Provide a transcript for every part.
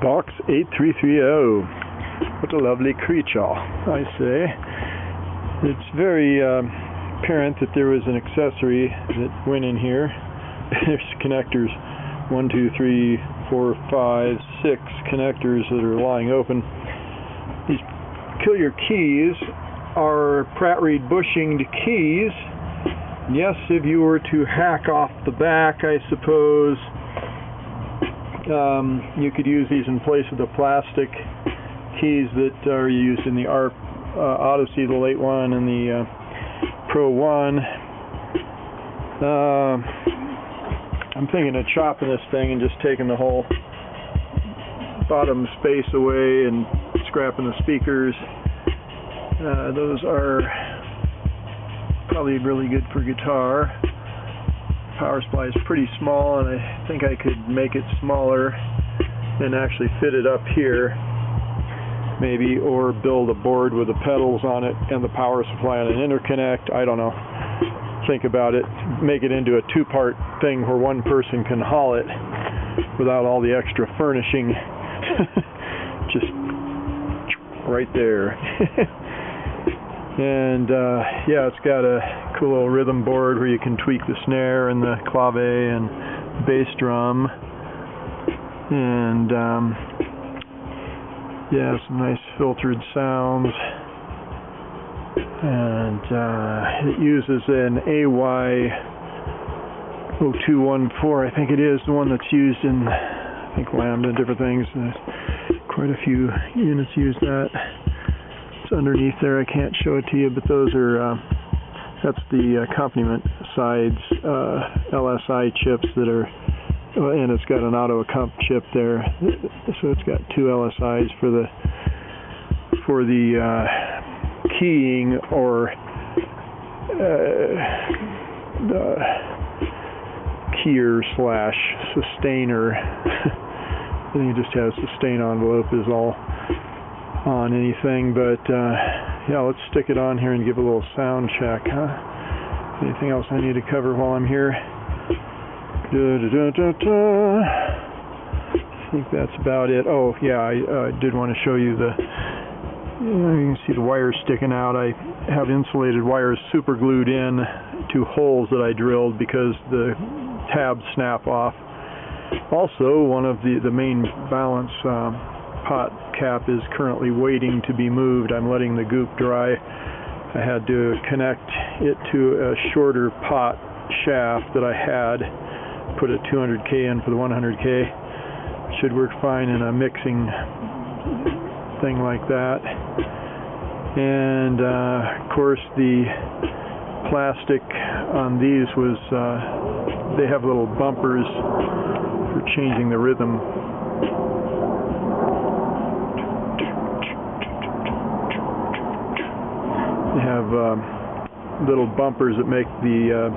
Box 8330. What a lovely creature, I say. It's very apparent that there was an accessory that went in here. There's connectors, 1, 2, 3, 4, 5, 6 connectors that are lying open. These peculiar keys are Pratt Reed bushinged keys. Yes, if you were to hack off the back, I suppose you could use these in place of the plastic keys that are used in the ARP Odyssey, the late one, and the Pro 1. I'm thinking of chopping this thing and just taking the whole bottom space away and scrapping the speakers. Those are probably really good for guitar. Power supply is pretty small, and I think I could make it smaller and actually fit it up here maybe, or build a board with the pedals on it and the power supply on an interconnect. I don't know. Think about it. Make it into a two-part thing where one person can haul it without all the extra furnishing. Just right there. And yeah, it's got a cool little rhythm board where you can tweak the snare and the clave and bass drum. And yeah, some nice filtered sounds. And it uses an AY0214, I think it is, the one that's used in, I think, Lambda and different things. Quite a few units use that. It's underneath there, I can't show it to you, but those are, that's the accompaniment sides LSI chips that are, and it's got an auto accomp chip there, so it's got two LSIs for the keying or the keyer slash sustainer. I think it just has sustain envelope is all on anything, but yeah, let's stick it on here and give a little sound check, huh? Anything else I need to cover while I'm here? I think that's about it. Oh yeah, I did want to show you the, you can see the wires sticking out. I have insulated wires super glued in to holes that I drilled because the tabs snap off. Also, one of the main balance pot cap is currently waiting to be moved. I'm letting the goop dry. I had to connect it to a shorter pot shaft that I had, put a 200K in for the 100K. Should work fine in a mixing thing like that. And of course the plastic on these was, they have little bumpers for changing the rhythm. They have little bumpers that make the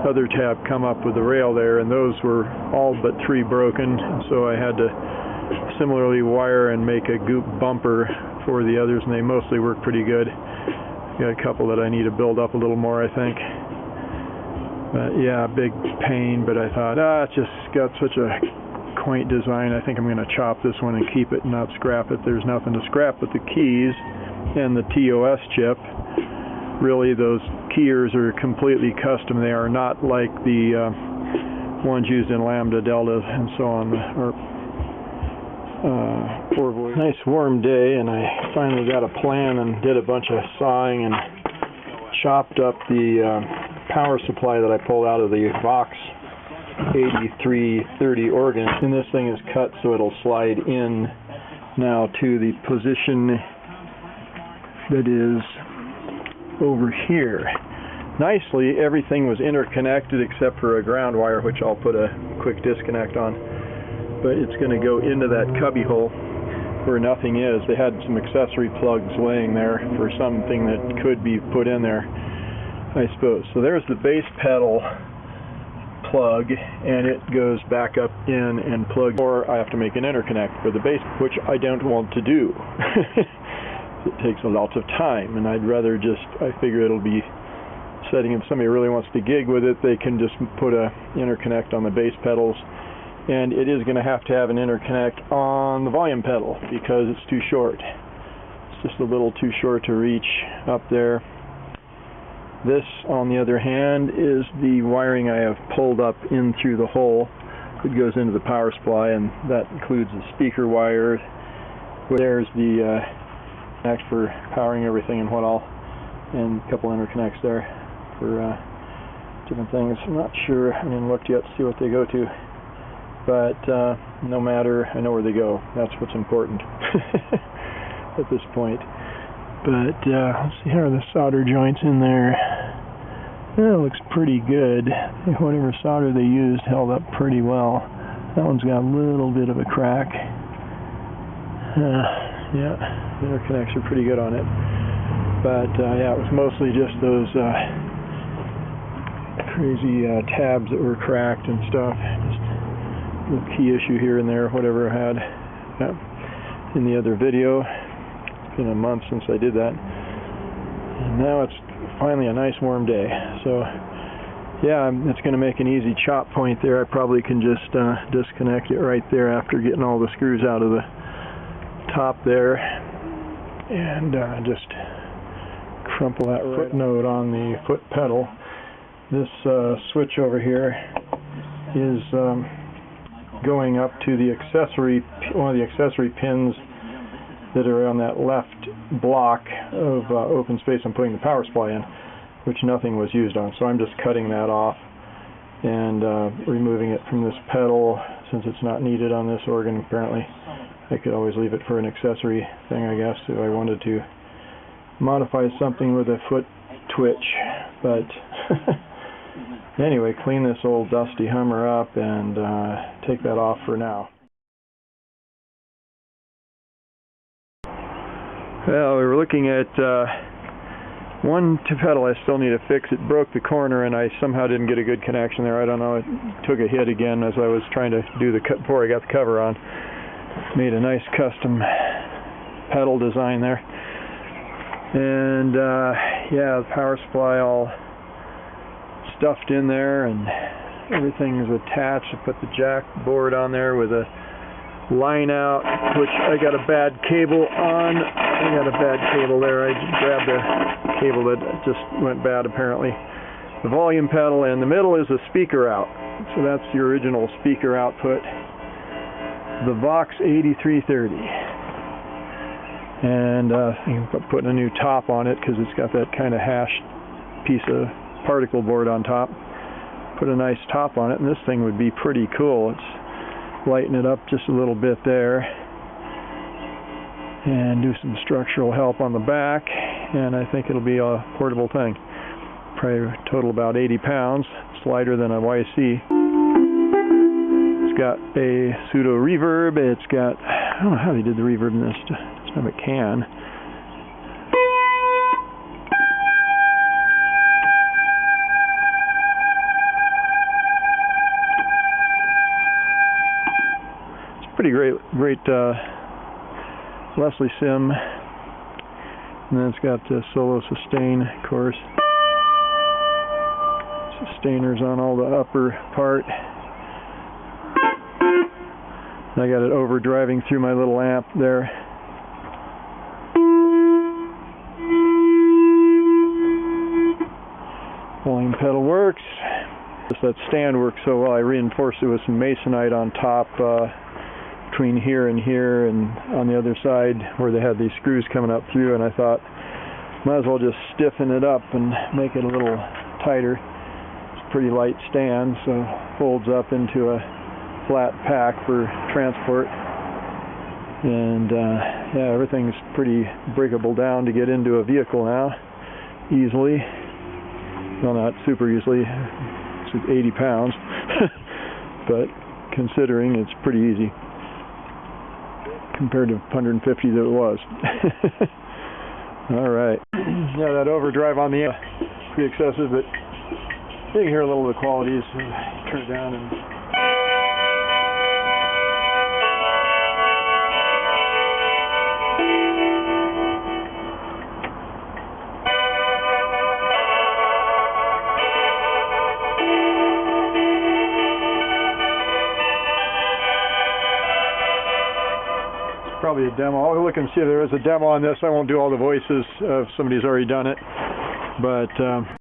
other tab come up with the rail there, and those were all but 3 broken, so I had to similarly wire and make a goop bumper for the others, and they mostly work pretty good. Got a couple that I need to build up a little more, I think. But yeah, big pain, but I thought, it's just got such a quaint design. I think I'm going to chop this one and keep it and not scrap it. There's nothing to scrap but the keys and the TOS chip. Really, those keyers are completely custom. They are not like the ones used in Lambda, Delta, and so on, or nice warm day, and I finally got a plan and did a bunch of sawing and chopped up the power supply that I pulled out of the Vox 8330 organ, and this thing is cut so it'll slide in now to the position that is over here. Nicely, everything was interconnected except for a ground wire, which I'll put a quick disconnect on, but it's going to go into that cubby hole where nothing is. They had some accessory plugs laying there for something that could be put in there, I suppose. So there's the bass pedal plug, and it goes back up in and plugs, or I have to make an interconnect for the bass, which I don't want to do. It takes a lot of time, and I'd rather just, I figure it'll be setting, if somebody really wants to gig with it, they can just put a interconnect on the bass pedals and it is going to have an interconnect on the volume pedal because it's too short. It's just a little too short to reach up there. This, on the other hand, is the wiring I have pulled up in through the hole. It goes into the power supply, and that includes the speaker wire. There's the connect for powering everything and what all, and a couple interconnects there for different things. I'm not sure, I haven't looked yet to see what they go to, but no matter, I know where they go. That's what's important at this point. But let's see, how are the solder joints in there? That looks pretty good. I think whatever solder they used held up pretty well. That one's got a little bit of a crack. Yeah, the interconnects are pretty good on it. But yeah, it was mostly just those crazy tabs that were cracked and stuff. Just a little key issue here and there, whatever I had. Yeah. In the other video, it's been a month since I did that. And now it's finally a nice warm day. So yeah, it's going to make an easy chop point there. I probably can just disconnect it right there after getting all the screws out of the top there, and just crumple that footnote on the foot pedal. This switch over here is going up to the accessory, one of the accessory pins that are on that left block of open space I'm putting the power supply in, which nothing was used on. So I'm just cutting that off and removing it from this pedal since it's not needed on this organ apparently. I could always leave it for an accessory thing, I guess, if I wanted to modify something with a foot twitch. But anyway, clean this old dusty Hummer up and take that off for now. Well, we were looking at one pedal I still need to fix. It broke the corner and I somehow didn't get a good connection there. I don't know, it took a hit again as I was trying to do the before I got the cover on. Made a nice custom pedal design there. And yeah, the power supply all stuffed in there and everything is attached. I put the jack board on there with a line out, which I got a bad cable on. I got a bad cable there. I grabbed a cable that just went bad apparently. The volume pedal, and the middle is a speaker out. So that's the original speaker output. The Vox 8330. And I'm putting a new top on it because it's got that kind of hashed piece of particle board on top. Put a nice top on it, and this thing would be pretty cool. It's lighten it up just a little bit there and do some structural help on the back, and I think it'll be a portable thing. Probably total about 80 pounds. It's lighter than a YC. It's got a pseudo reverb. It's got, I don't know how they did the reverb in this. It doesn't have a can. Pretty great Leslie Sim, and then it's got solo sustain, of course. Sustainers on all the upper part. I got it overdriving through my little amp there. Volume pedal works. That stand works so well. I reinforced it with some masonite on top. Between here and on the other side where they had these screws coming up through, and I thought might as well just stiffen it up and make it a little tighter. It's a pretty light stand, so folds up into a flat pack for transport, and yeah, everything's pretty breakable down to get into a vehicle now easily. Well, not super easily, it's 80 pounds but considering, it's pretty easy compared to 150 that it was. All right. Yeah, that overdrive on the pretty excessive, but you can hear a little of the qualities. Turn it down and. probably a demo. I'll look and see if there is a demo on this. I won't do all the voices if somebody's already done it. But